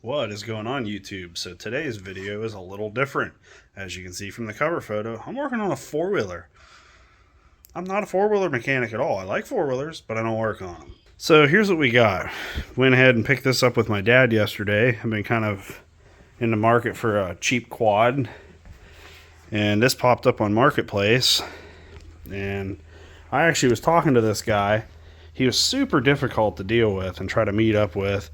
What is going on, YouTube? So today's video is a little different. As you can see from the cover photo, I'm working on a four-wheeler. I'm not a four-wheeler mechanic at all. I like four-wheelers, but I don't work on them. So here's what we got. Went ahead and picked this up with my dad yesterday. I've been kind of in the market for a cheap quad, and this popped up on Marketplace, and I actually was talking to this guy. He was super difficult to deal with and try to meet up with.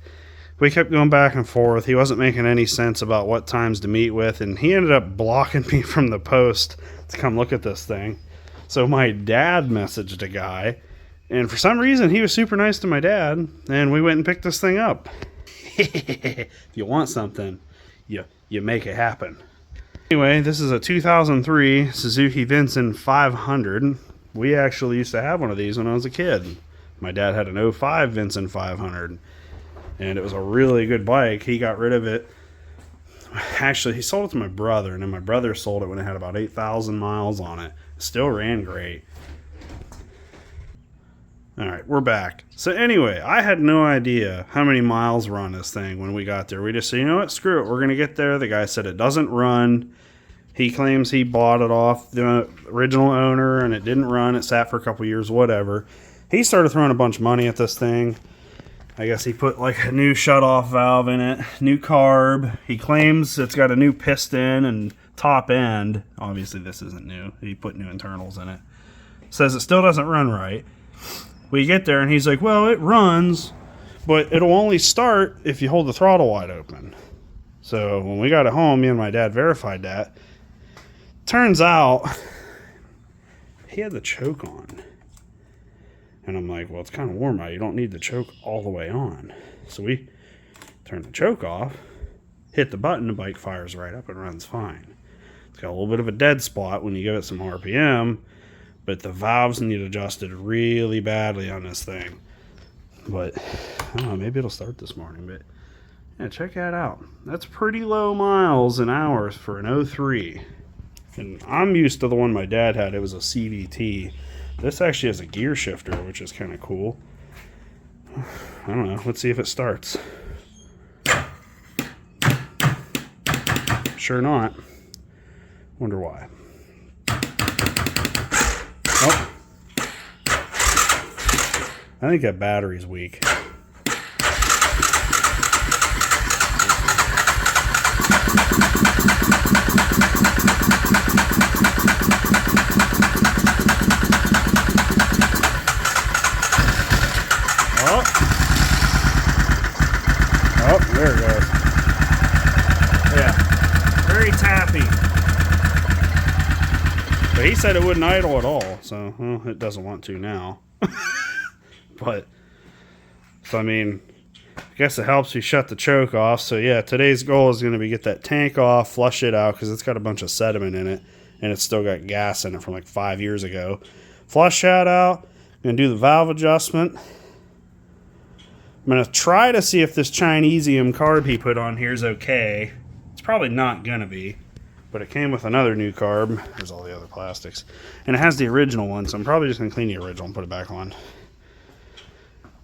We kept going back and forth. He wasn't making any sense about what times to meet with, and he ended up blocking me from the post to come look at this thing. So my dad messaged a guy, and for some reason he was super nice to my dad, and we went and picked this thing up. If you want something, you make it happen. Anyway, this is a 2003 Suzuki Vinson 500. We actually used to have one of these when I was a kid. My dad had an 05 Vinson 500. And it was a really good bike. He got rid of it. Actually, he sold it to my brother, and then my brother sold it when it had about 8,000 miles on it. It still ran great. Alright, we're back. So anyway, I had no idea how many miles were on this thing when we got there. We just said, you know what, screw it, we're going to get there. The guy said it doesn't run. He claims he bought it off the original owner, and it didn't run. It sat for a couple years, whatever. He started throwing a bunch of money at this thing. I guess he put like a new shutoff valve in it, new carb. He claims it's got a new piston and top end. Obviously this isn't new. He put new internals in it. Says it still doesn't run right. We get there and he's like, well, it runs, but it'll only start if you hold the throttle wide open. So when we got it home, me and my dad verified that. Turns out he had the choke on. And I'm like, well, it's kind of warm out. You don't need the choke all the way on. So we turn the choke off, hit the button, the bike fires right up and runs fine. It's got a little bit of a dead spot when you give it some RPM, but the valves need adjusted really badly on this thing. But, I don't know, maybe it'll start this morning. But, yeah, check that out. That's pretty low miles an hour for an 03. And I'm used to the one my dad had. It was a CVT. This actually has a gear shifter, which is kind of cool. I don't know. Let's see if it starts. Sure not. Wonder why. Oh. I think that battery's weak. Oh, there it goes. Yeah, very tappy. But he said it wouldn't idle at all, so well, it doesn't want to now. But, so I mean, I guess it helps you shut the choke off. So yeah, today's goal is going to be get that tank off, flush it out, because it's got a bunch of sediment in it, and it's still got gas in it from like 5 years ago. Flush that out, going to do the valve adjustment. I'm going to try to see if this Chinesium carb he put on here is okay. It's probably not going to be, but it came with another new carb. There's all the other plastics. And it has the original one, so I'm probably just going to clean the original and put it back on.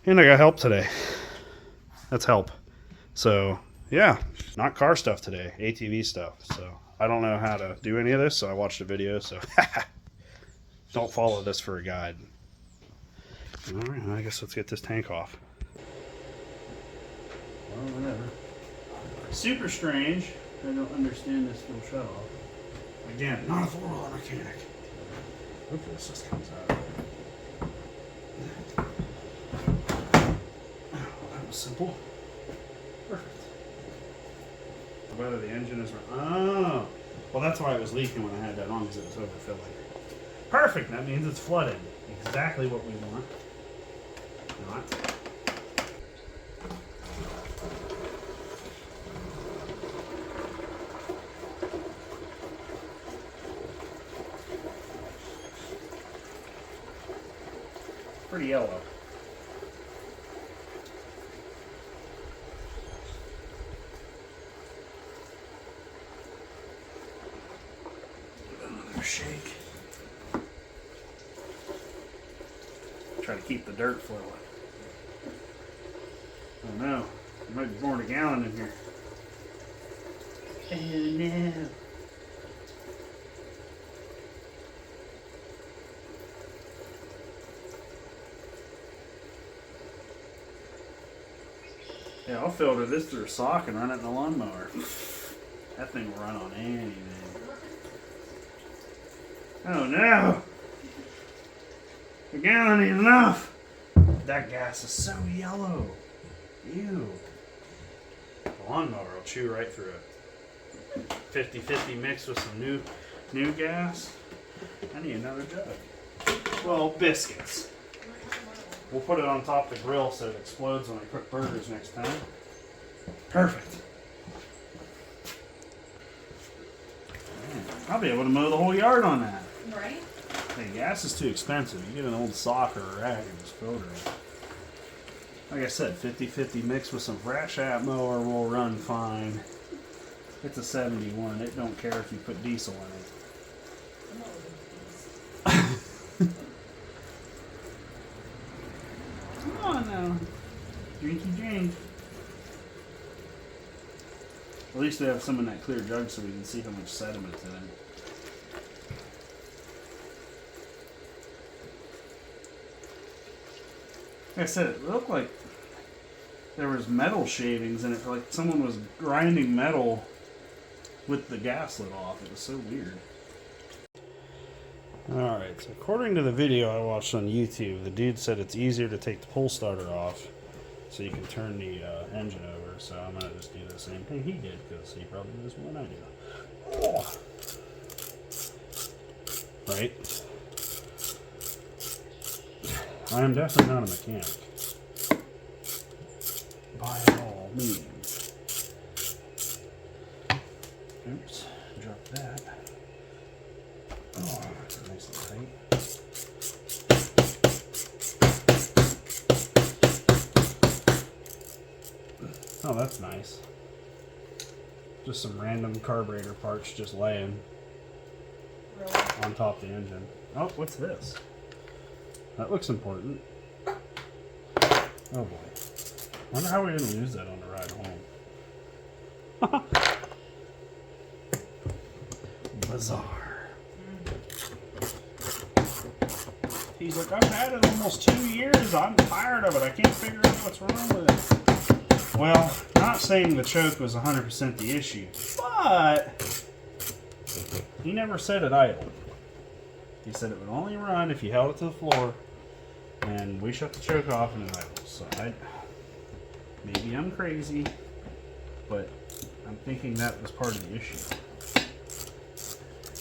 And I got help today. That's help. So, yeah, not car stuff today, ATV stuff. So, I don't know how to do any of this, so I watched a video, so don't follow this for a guide. All right, I guess let's get this tank off. Well, whatever. Super strange. I don't understand this full shut off. Again, not a four-wheeler mechanic. Hopefully this just comes out. Oh, that was simple. Perfect. Whether the engine is... Oh! Well, that's why it was leaking when I had that on, because it was overfilling. Perfect! That means it's flooded. Exactly what we want. Not. Pretty yellow. Give it another shake. Try to keep the dirt flowing. Oh no, there might be more than a gallon in here. Oh no. Yeah, I'll filter this through a sock and run it in a lawnmower. That thing will run on anything. Oh no! A gallon ain't enough! That gas is so yellow. Ew. The lawnmower will chew right through it. 50-50 mix with some new gas. I need another jug. Well, biscuits. We'll put it on top of the grill so it explodes when I cook burgers next time. Perfect. Man, I'll be able to mow the whole yard on that. Right? Hey, gas is too expensive. You get an old sock or a rag and just filter it. Like I said, 50-50 mix with some fresh app mower will run fine. It's a 71. It don't care if you put diesel in it. Come on now. Drinky drink. At least they have some in that clear jug so we can see how much sediment's in it. Like I said, it looked like there was metal shavings in it, like someone was grinding metal with the gas lit off. It was so weird. Alright, so according to the video I watched on YouTube, the dude said it's easier to take the pull starter off so you can turn the engine over. So I'm going to just do the same thing he did because he probably knows more than I do. Oh. Right? I am definitely not a mechanic. By all means. Oops, dropped that. Oh, that's nice and tight. Oh, that's nice. Just some random carburetor parts just laying on top of the engine. Oh, what's this? That looks important. Oh boy. Wonder how we didn't lose that on the ride home. Bizarre. He's like, I've had it almost 2 years. I'm tired of it. I can't figure out what's wrong with it. Well, not saying the choke was 100% the issue, but he never said it idle. He said it would only run if you held it to the floor, and we shut the choke off and it idles. So maybe I'm crazy, but I'm thinking that was part of the issue.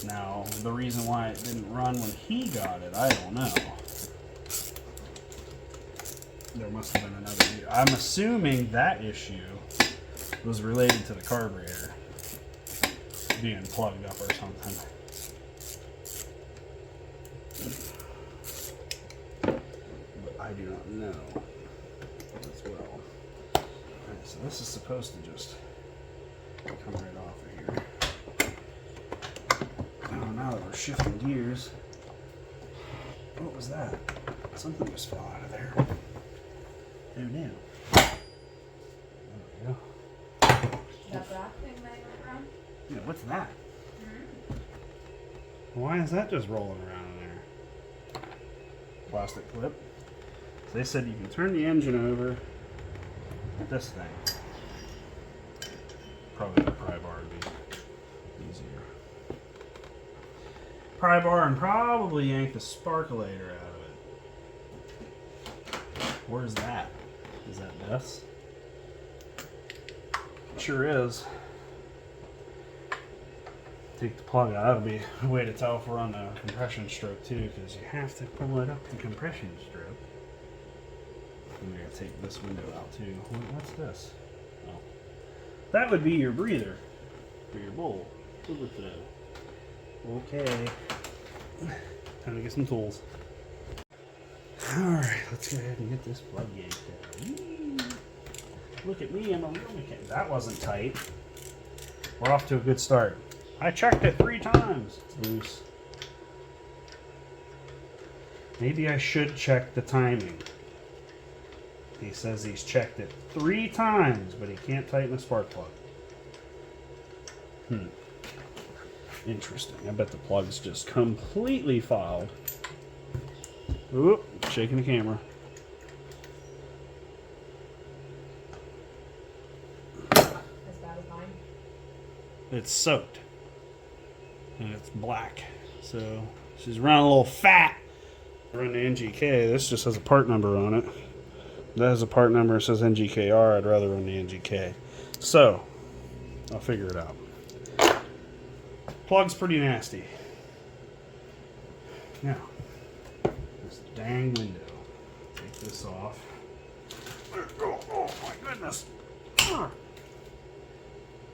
Now, the reason why it didn't run when he got it, I don't know. There must have been another issue. I'm assuming that issue was related to the carburetor being plugged up or something. But I do not know as well. Alright, so this is supposed to just come right off of here. Oh, now that we're shifting gears. What was that? Something just fell out of there. Oh no. There we go. That black thing that you went around? Yeah, what's that? Why is that just rolling around in there? Plastic clip. So they said you can turn the engine over with this thing. Probably the pry bar would be easier. Pry bar and probably yank the sparkulator out of it. Where's that? Is that this? It sure is. Take the plug out. That'll be a way to tell if we're on the compression stroke too, because you have to pull it up the compression stroke. And we're gonna take this window out too. What's this? Oh, that would be your breather for your bowl. Okay. Time to get some tools. Alright, let's go ahead and get this plug yanked out. Look at me, I'm a real mechanic. That wasn't tight. We're off to a good start. I checked it 3 times. It's loose. Maybe I should check the timing. He says he's checked it 3 times, but he can't tighten the spark plug. Interesting. I bet the plug's just completely fouled. Oop, shaking the camera. As bad as mine. It's soaked. And it's black. So she's running a little fat. Run the NGK. This just has a part number on it. That has a part number that says NGKR. I'd rather run the NGK. So, I'll figure it out. Plug's pretty nasty. Now, this dang window. Take this off. Oh my goodness. There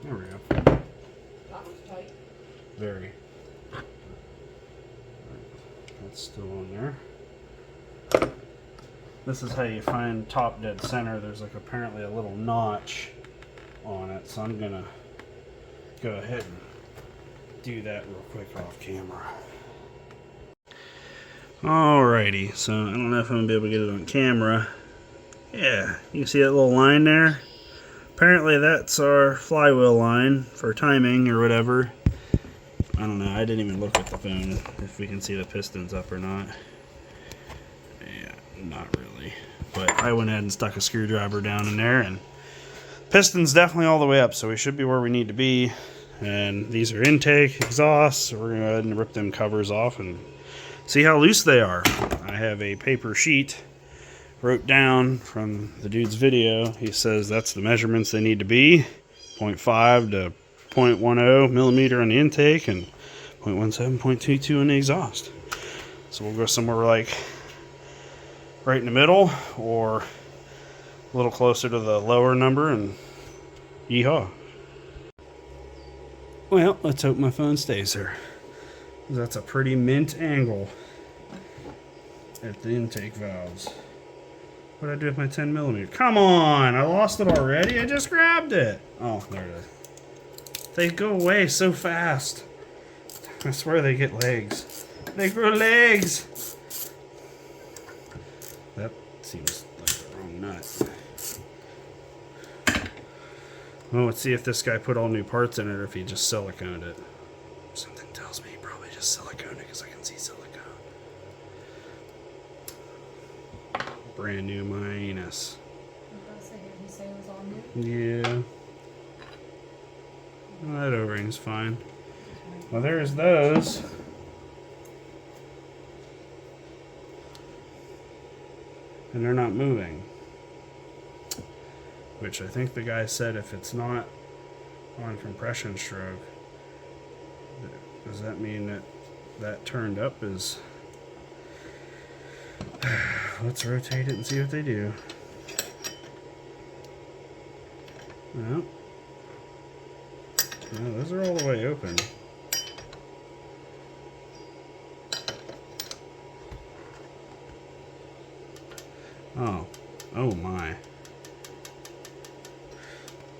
we go. That was tight. Very. That's still on there. This is how you find top dead center. There's like apparently a little notch on it, so I'm gonna go ahead and do that real quick off camera. Alrighty, so I don't know if I'm gonna be able to get it on camera. Yeah, you can see that little line there? Apparently that's our flywheel line for timing or whatever. I don't know, I didn't even look at the phone if we can see the pistons up or not. Yeah, not really. But I went ahead and stuck a screwdriver down in there, and piston's definitely all the way up, so we should be where we need to be. And these are intake, exhaust, so we're going to go ahead and rip them covers off and see how loose they are. I have a paper sheet wrote down from the dude's video. He says that's the measurements they need to be. 0.5 to 0.10 millimeter on the intake and 0.17, 0.22 on the exhaust. So we'll go somewhere like right in the middle or a little closer to the lower number and yeehaw. Well, let's hope my phone stays there. That's a pretty mint angle at the intake valves. What did I do with my 10 millimeter? Come on, I lost it already. I just grabbed it. Oh, there it is. They go away so fast. I swear they get legs. They grow legs. That seems like the wrong nut. Well, let's see if this guy put all new parts in it or if he just siliconed it. Something tells me he probably just siliconed it because I can see silicone. Brand new minus. Did he say it was all new? Yeah. Well, that O-ring's fine. Well, there's those. And they're not moving. Which I think the guy said if it's not on compression stroke, does that mean that that turned up is... Let's rotate it and see what they do. Well, no, those are all the way open. Oh my.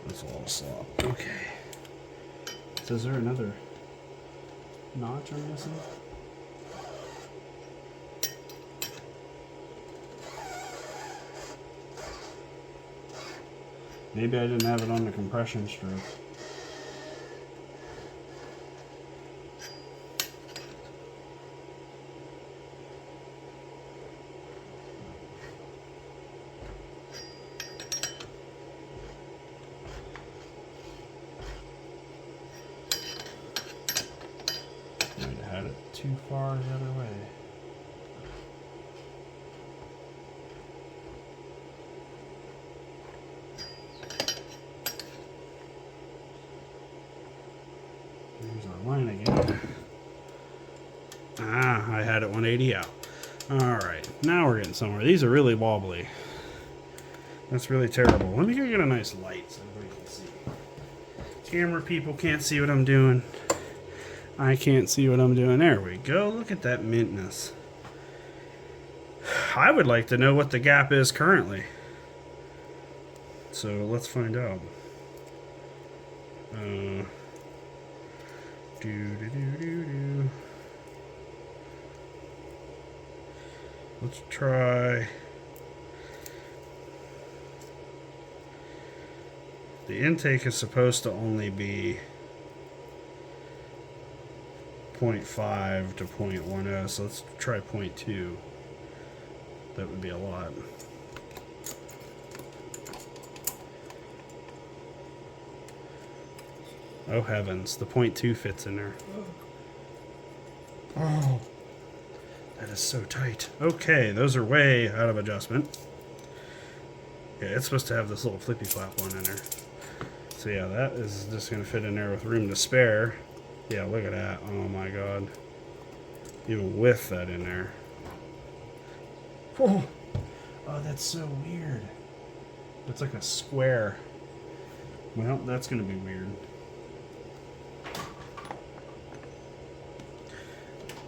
That's a lot of slop. Okay. So is there another notch I'm missing? Maybe I didn't have it on the compression stroke. Might have had it too far the other way. There's our line again. Ah, I had it 180 out. Alright, now we're getting somewhere. These are really wobbly. That's really terrible. Let me go get a nice light so everybody can see. Camera people can't see what I'm doing. I can't see what I'm doing. There we go. Look at that mintness. I would like to know what the gap is currently. So let's find out. Let's try. The intake is supposed to only be 0.5 to 0.10, so let's try 0.2. That would be a lot. Oh heavens, the 0.2 fits in there. Oh, that is so tight. Okay, those are way out of adjustment. Yeah, it's supposed to have this little flippy flap one in there. So yeah, that is just going to fit in there with room to spare. Yeah, look at that. Oh my god. Even with that in there. Oh, oh that's so weird. It's like a square. Well, that's going to be weird.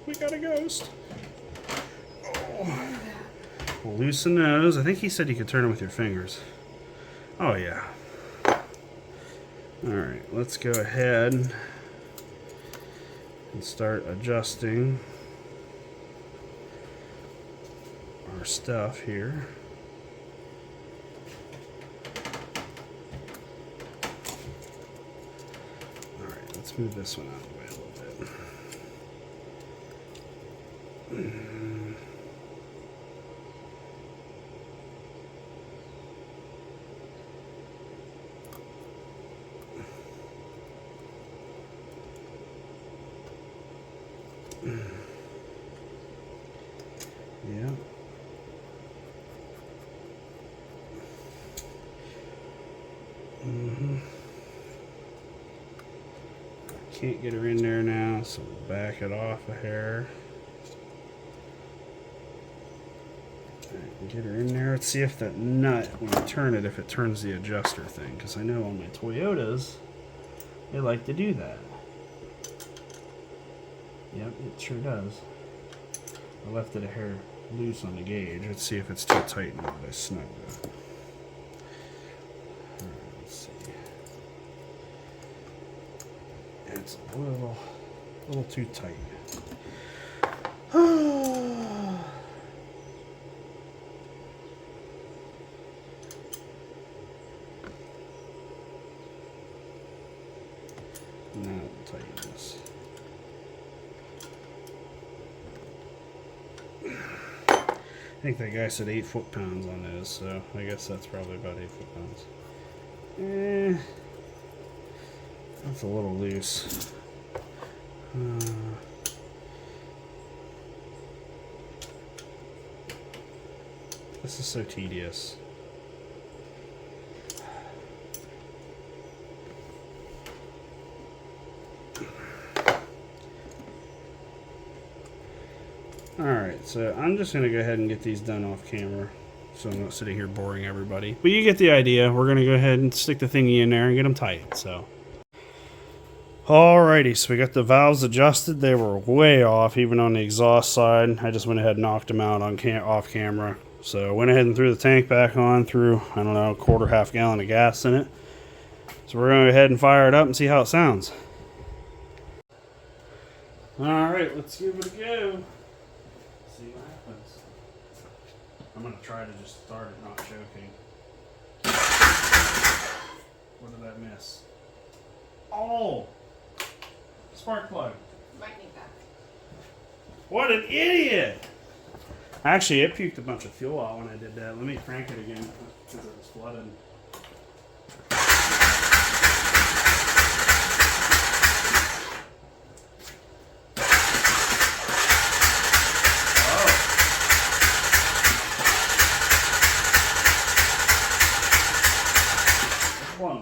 We got a ghost. Oh. We'll loosen those. I think he said you could turn them with your fingers. Oh yeah. Alright, let's go ahead and start adjusting our stuff here. Alright, let's move this one out of the way a little bit. Yeah. Can't get her in there now, so we'll back it off a hair. Get her in there. Let's see if that nut, when I turn it, if it turns the adjuster thing. Because I know on my Toyotas, they like to do that. Yep, it sure does. I left it a hair loose on the gauge. Let's see if it's too tight now that I snugged it. Alright, let's see. It's a little too tight. Now we'll tighten this. I think that guy said 8 foot-pounds on this, so I guess that's probably about 8 foot-pounds. That's a little loose. This is so tedious. Alright, so I'm just going to go ahead and get these done off camera, so I'm not sitting here boring everybody. But you get the idea. We're going to go ahead and stick the thingy in there and get them tight. So, alrighty, so we got the valves adjusted. They were way off, even on the exhaust side. I just went ahead and knocked them out on off camera. So I went ahead and threw the tank back on, threw, I don't know, half gallon of gas in it. So we're going to go ahead and fire it up and see how it sounds. Alright, let's give it a go. See what happens. I'm going to try to just start it not choking. What did I miss? Oh! Spark plug. Might need that. What an idiot! Actually, it puked a bunch of fuel out when I did that. Let me crank it again because it was flooded.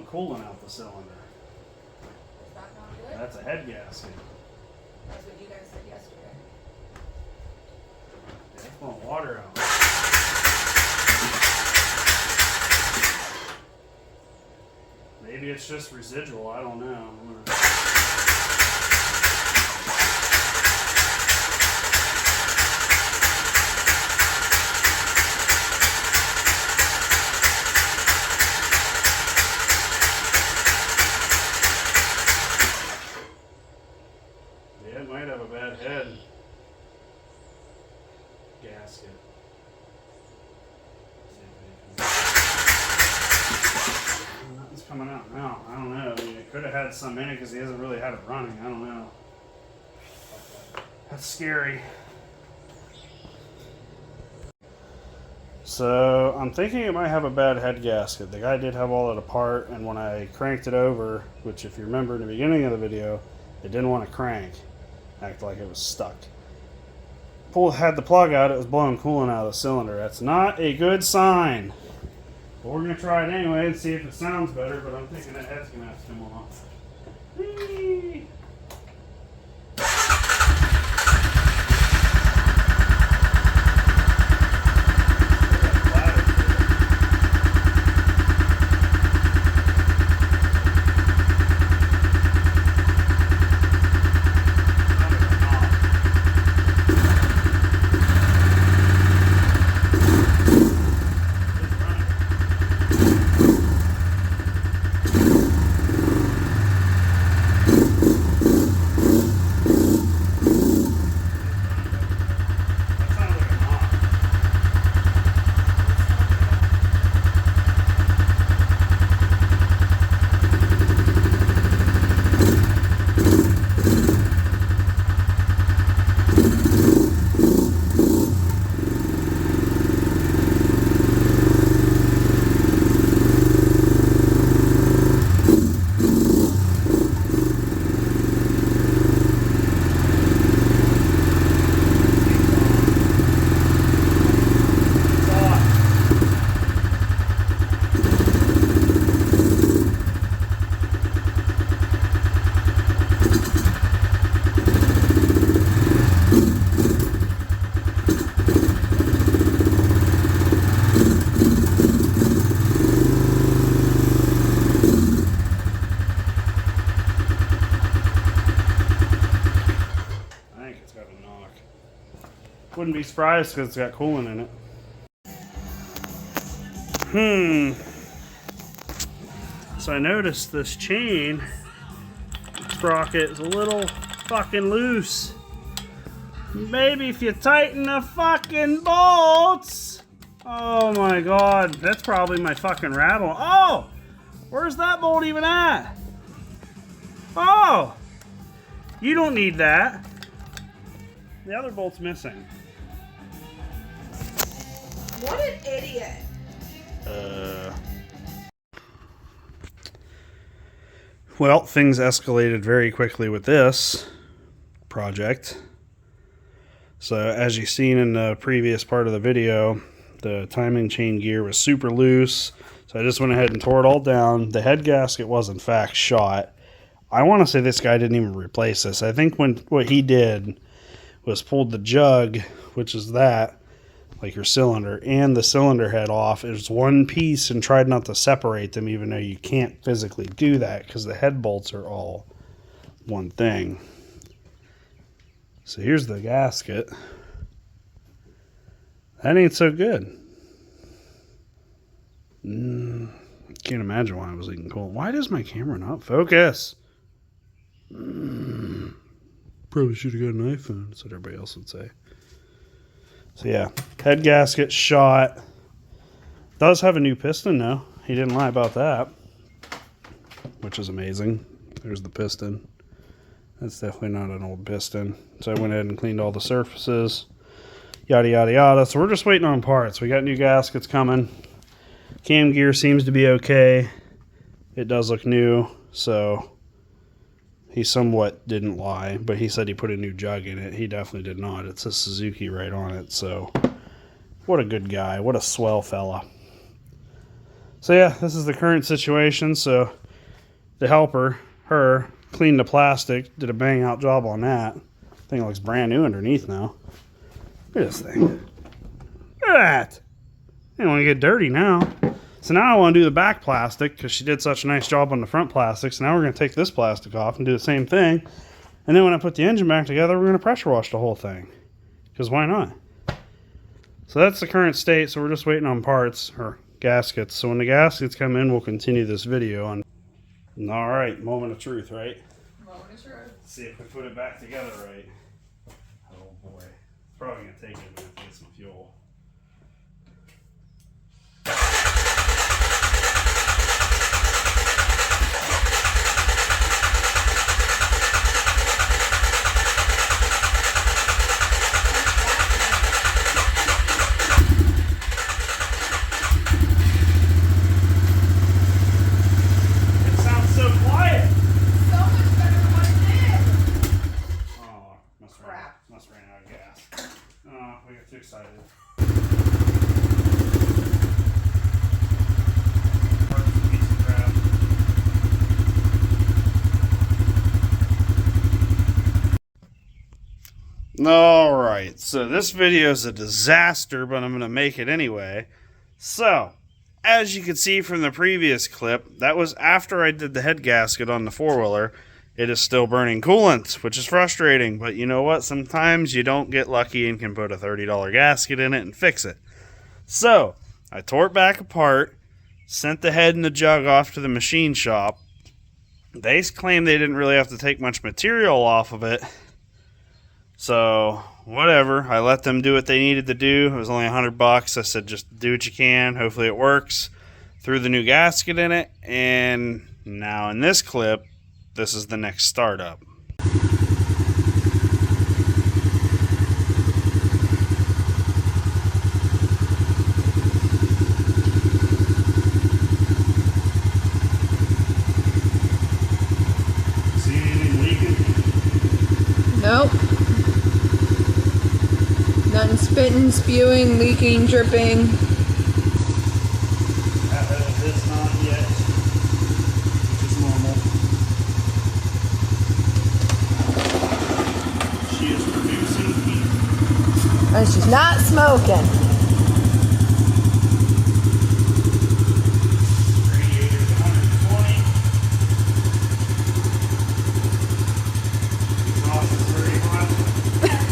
Coolant out the cylinder. Is that not good? That's a head gasket. That's what you guys said yesterday. Yeah, it's blowing water out. Maybe it's just residual. I don't know. It might have a bad head gasket. Nothing's coming out now. I don't know. I mean, it could have had some in it because he hasn't really had it running. I don't know. I'll That's scary. So I'm thinking it might have a bad head gasket. The guy did have all it apart, and when I cranked it over, which if you remember in the beginning of the video, it didn't want to crank. Acted like it was stuck. Had the plug out, it was blowing coolant out of the cylinder. That's not a good sign. But we're going to try it anyway and see if it sounds better, but I'm thinking the head's going to have to come off. Whee! Wouldn't be surprised because it's got coolant in it. So I noticed this chain sprocket is a little fucking loose. Maybe if you tighten the fucking bolts. Oh my god, that's probably my fucking rattle. Oh! Where's that bolt even at? Oh! You don't need that. The other bolt's missing. What an idiot. Well, things escalated very quickly with this project. So as you've seen in the previous part of the video, the timing chain gear was super loose. So I just went ahead and tore it all down. The head gasket was in fact shot. I want to say this guy didn't even replace this. I think what he did was pulled the jug, which is that, like your cylinder, and the cylinder head off as one piece and tried not to separate them, even though you can't physically do that because the head bolts are all one thing. So here's the gasket. That ain't so good. Can't imagine why I was leaking cold. Why does my camera not focus? Probably should have got an iPhone. That's what everybody else would say. So yeah, head gasket shot. Does have a new piston though. He didn't lie about that, which is amazing. There's the piston. That's definitely not an old piston. So I went ahead and cleaned all the surfaces. Yada, yada, yada. So we're just waiting on parts. We got new gaskets coming. Cam gear seems to be okay. It does look new. So he somewhat didn't lie, but he said he put a new jug in it. He definitely did not. It's a Suzuki right on it. So what a good guy. What a swell fella. So yeah, this is the current situation. So the helper, her, cleaned the plastic, did a bang out job on that. Thing looks brand new underneath now. Look at this thing. Look at that. I don't want to get dirty now. So now I want to do the back plastic because she did such a nice job on the front plastic. So now we're going to take this plastic off and do the same thing. And then when I put the engine back together, we're going to pressure wash the whole thing. Because why not? So that's the current state. So we're just waiting on parts or gaskets. So when the gaskets come in, we'll continue this video on. All right, moment of truth, right? Moment of truth. See if we put it back together right. Oh boy. It's probably going to take a minute to get some fuel. excited. Alright, so this video is a disaster, but I'm going to make it anyway. So, as you can see from the previous clip, that was after I did the head gasket on the four-wheeler. It is still burning coolant, which is frustrating, but you know what? Sometimes you don't get lucky and can put a $30 gasket in it and fix it. So, I tore it back apart, sent the head and the jug off to the machine shop. They claim they didn't really have to take much material off of it. So, whatever. I let them do what they needed to do. It was only $100. I said, just do what you can. Hopefully it works. Threw the new gasket in it. And now in this clip, this is the next startup. See anything leaking? Nope. Nothing spitting, spewing, leaking, dripping. It's not yet, which is normal. She is producing heat. And she's not smoking. Radiator's 120. Exhaust is very hot.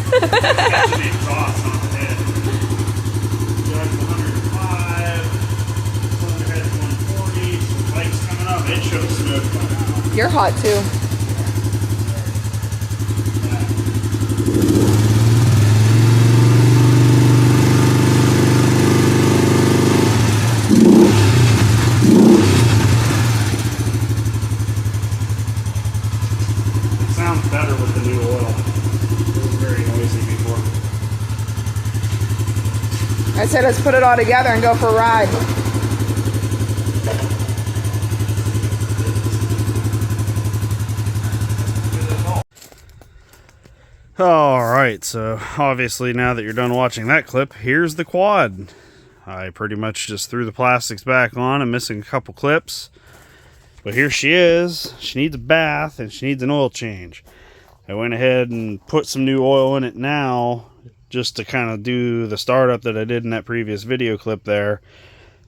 That's the exhaust on the head. Jug's 105. Cylinder head's 140. Some lights coming up. It should have smoked by now. You're hot too. It sounds better with the new oil. It was very noisy before. I said let's put it all together and go for a ride. Alright, so obviously now that you're done watching that clip, here's the quad. I pretty much just threw the plastics back on. I'm missing a couple clips. But here she is. She needs a bath and she needs an oil change. I went ahead and put some new oil in it now just to kind of do the startup that I did in that previous video clip there.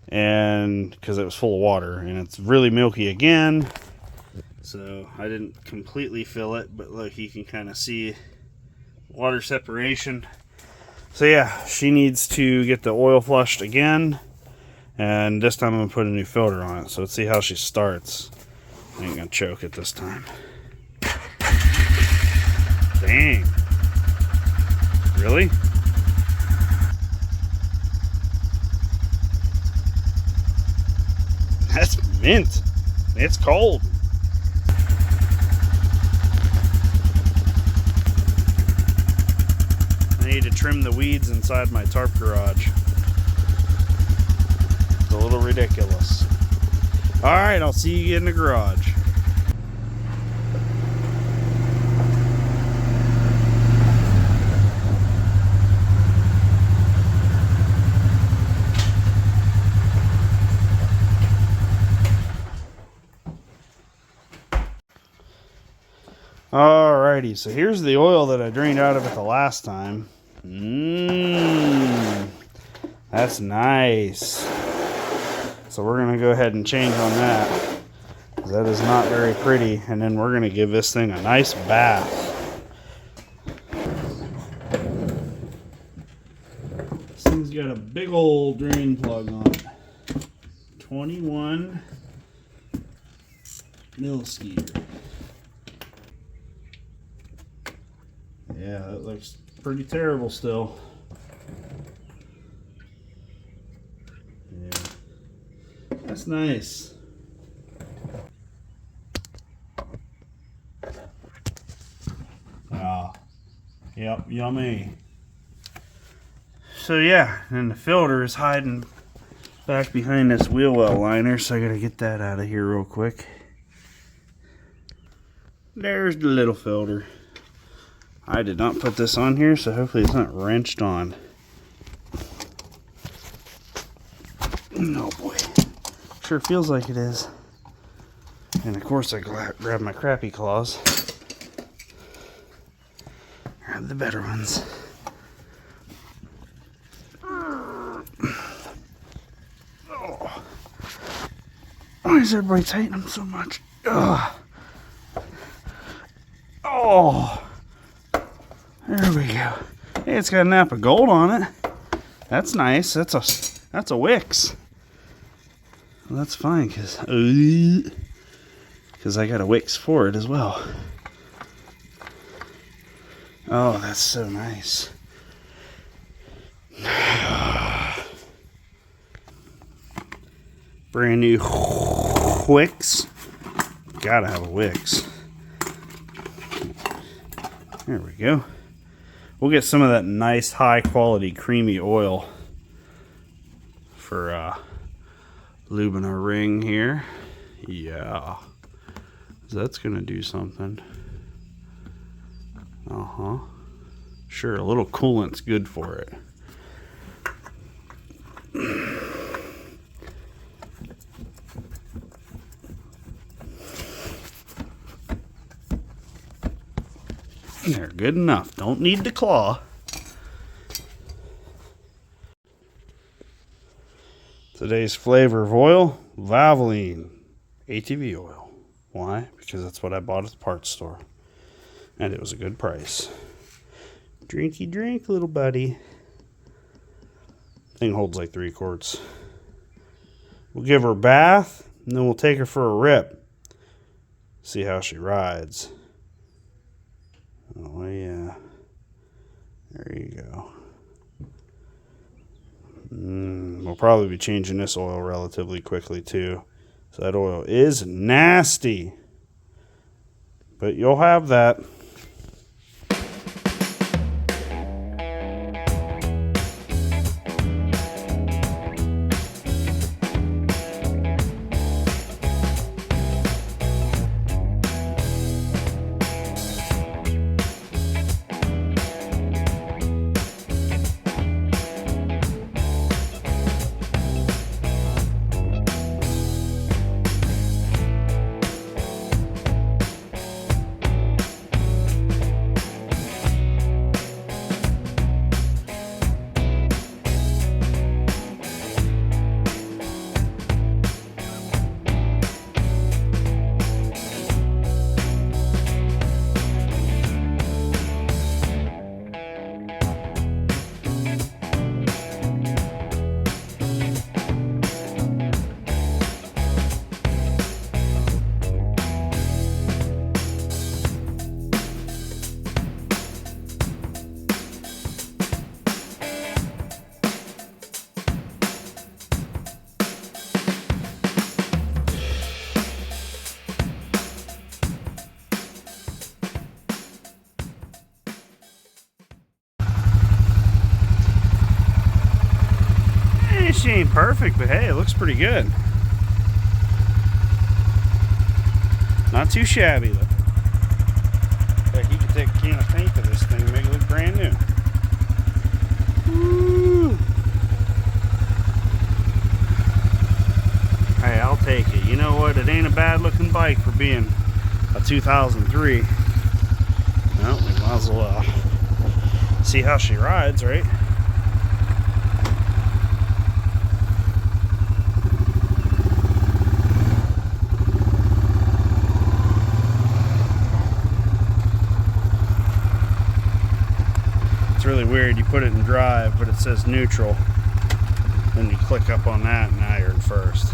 And because it was full of water and it's really milky again. So I didn't completely fill it, but look, you can kind of see water separation. So yeah, she needs to get the oil flushed again, and this time I'm gonna put a new filter on it. So let's see how she starts. I ain't gonna choke it this time. Dang. Really? That's mint. It's cold. I need to trim the weeds inside my tarp garage. It's a little ridiculous. Alright, I'll see you in the garage. Alrighty, so here's the oil that I drained out of it the last time. That's nice. So we're going to go ahead and change on that. That is not very pretty. And then we're going to give this thing a nice bath. This thing's got a big old drain plug on it. 21 milliskier. Yeah, that looks pretty terrible still. Yeah. That's nice. Ah. Yep, yummy. So yeah, and the filter is hiding back behind this wheel well liner, so I gotta get that out of here real quick. There's the little filter. I did not put this on here, so hopefully it's not wrenched on. Oh boy. Sure feels like it is. And of course I grab my crappy claws. Grab the better ones. Oh. Why is everybody tightening them so much? Ugh. Oh. There we go. Hey, it's got a nap of gold on it. That's nice. That's a Wix. Well, that's fine because I got a Wix for it as well. Oh, that's so nice. Brand new Wix. Gotta have a Wix. There we go. We'll get some of that nice high quality creamy oil for lubing our ring here. Yeah. That's gonna do something. Sure, a little coolant's good for it. There, good enough. Don't need the claw. Today's flavor of oil, Valvoline ATV oil. Why? Because that's what I bought at the parts store. And it was a good price. Drinky drink, little buddy. Thing holds like 3 quarts. We'll give her a bath, and then we'll take her for a rip. See how she rides. Oh yeah. There you go. We'll probably be changing this oil relatively quickly too. So that oil is nasty. But you'll have that. She ain't perfect, but hey, it looks pretty good. Not too shabby looking. Like you could take a can of paint to this thing and make it look brand new. Woo. Hey, I'll take it. You know what? It ain't a bad looking bike for being a 2003. Well, we might as well see how she rides, right? Really weird. You put it in drive, but it says neutral. Then you click up on that, and now you're in first.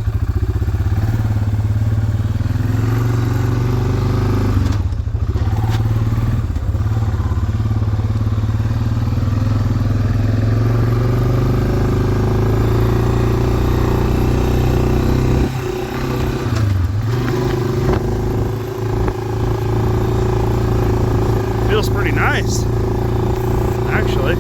Feels pretty nice. Actually.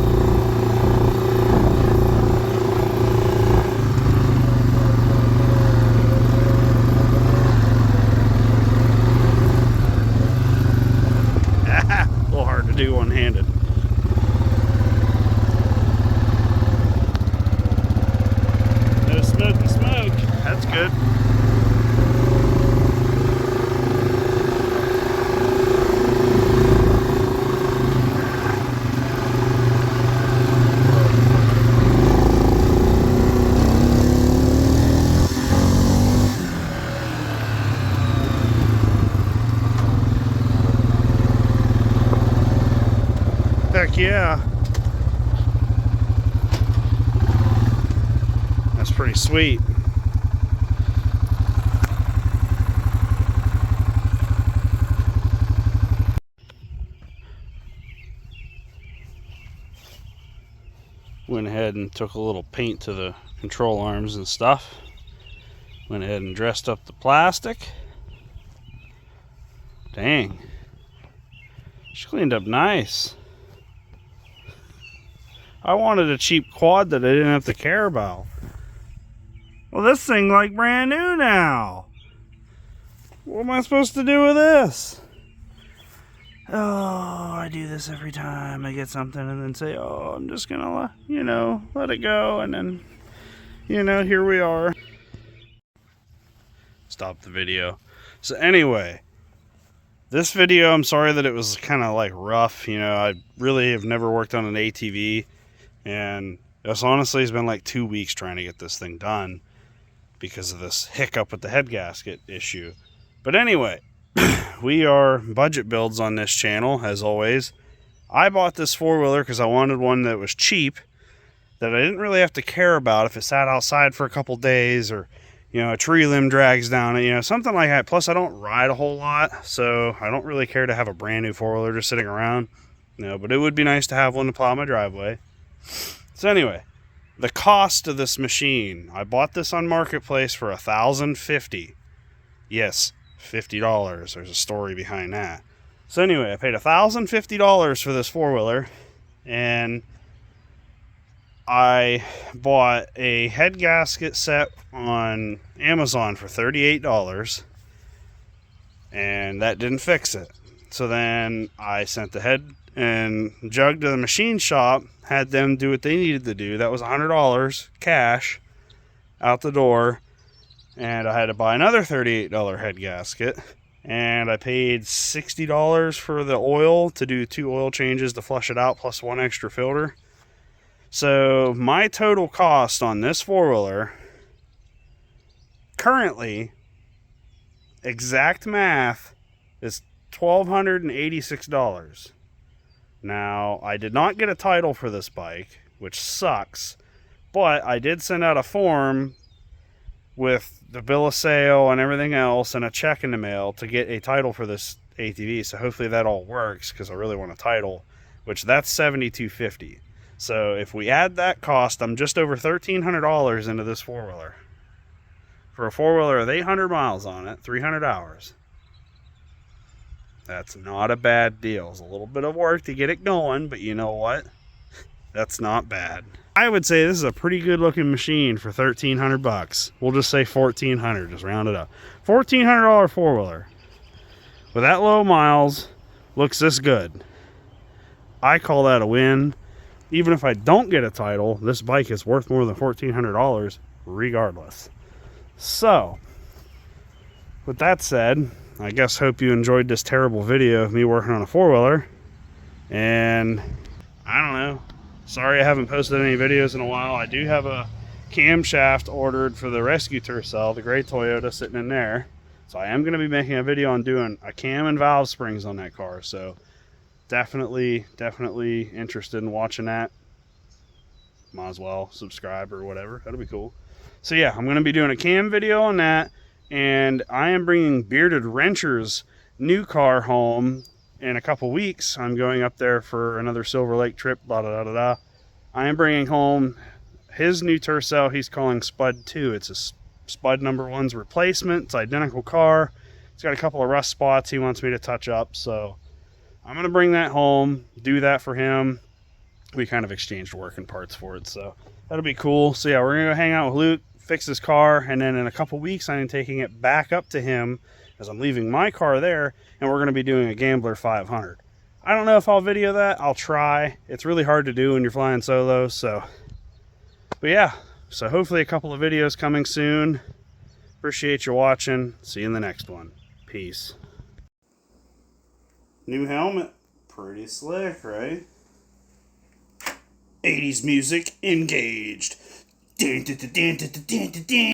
A little hard to do one-handed. No smoky smoke. Heck yeah. That's pretty sweet. Went ahead and took a little paint to the control arms and stuff. Went ahead and dressed up the plastic. Dang. She cleaned up nice. I wanted a cheap quad that I didn't have to care about. Well, this thing like brand new now. What am I supposed to do with this? Oh, I do this every time I get something and then say, oh, I'm just gonna, let it go. And then, here we are. Stop the video. So anyway, this video, I'm sorry that it was kind of like rough. I really have never worked on an ATV. And this honestly has been like 2 weeks trying to get this thing done because of this hiccup with the head gasket issue. But anyway, we are budget builds on this channel, as always. I bought this four-wheeler because I wanted one that was cheap, that I didn't really have to care about if it sat outside for a couple days or, a tree limb drags down it, something like that. Plus, I don't ride a whole lot, so I don't really care to have a brand new four-wheeler just sitting around. But it would be nice to have one to plow my driveway. So anyway, the cost of this machine, I bought this on Marketplace for $1,050. Yes, $50. There's a story behind that. So anyway, I paid $1,050 for this four-wheeler, and I bought a head gasket set on Amazon for $38, and that didn't fix it. So then I sent the head and jug to the machine shop, had them do what they needed to do. That was $100 cash out the door, and I had to buy another $38 head gasket, and I paid $60 for the oil to do 2 oil changes to flush it out, plus 1 extra filter. So my total cost on this four-wheeler, currently, exact math, is $1,286. Now, I did not get a title for this bike, which sucks, but I did send out a form with the bill of sale and everything else and a check in the mail to get a title for this ATV. So hopefully that all works, because I really want a title, which that's $7,250. So if we add that cost, I'm just over $1,300 into this four-wheeler. For a four-wheeler with 800 miles on it, 300 hours. That's not a bad deal. It's a little bit of work to get it going, but you know what? That's not bad. I would say this is a pretty good looking machine for $1,300. We'll just say $1,400, just round it up. $1,400 four-wheeler with that low miles looks this good. I call that a win. Even if I don't get a title, this bike is worth more than $1,400 regardless. So, with that said, I guess hope you enjoyed this terrible video of me working on a four-wheeler. And I don't know. Sorry I haven't posted any videos in a while. I do have a camshaft ordered for the Rescue Tercel, the gray Toyota sitting in there. So I am going to be making a video on doing a cam and valve springs on that car. So definitely interested in watching that. Might as well subscribe or whatever. That'll be cool. So yeah, I'm going to be doing a cam video on that. And I am bringing Bearded Wrencher's new car home in a couple weeks. I'm going up there for another Silver Lake trip, I am bringing home his new Tercel he's calling Spud 2. It's a Spud number 1's replacement. It's an identical car. It's got a couple of rust spots he wants me to touch up. So I'm going to bring that home, do that for him. We kind of exchanged working parts for it, so that'll be cool. So yeah, we're going to go hang out with Luke, fix his car, and then in a couple weeks I'm taking it back up to him as I'm leaving my car there, and we're going to be doing a Gambler 500. I don't know if I'll video that. I'll try. It's really hard to do when you're flying solo, so. But yeah, so hopefully a couple of videos coming soon. Appreciate you watching. See you in the next one. Peace. New helmet. Pretty slick, right? 80s music engaged. Dun, dun, dun, dun, dun, dun, dun, dun.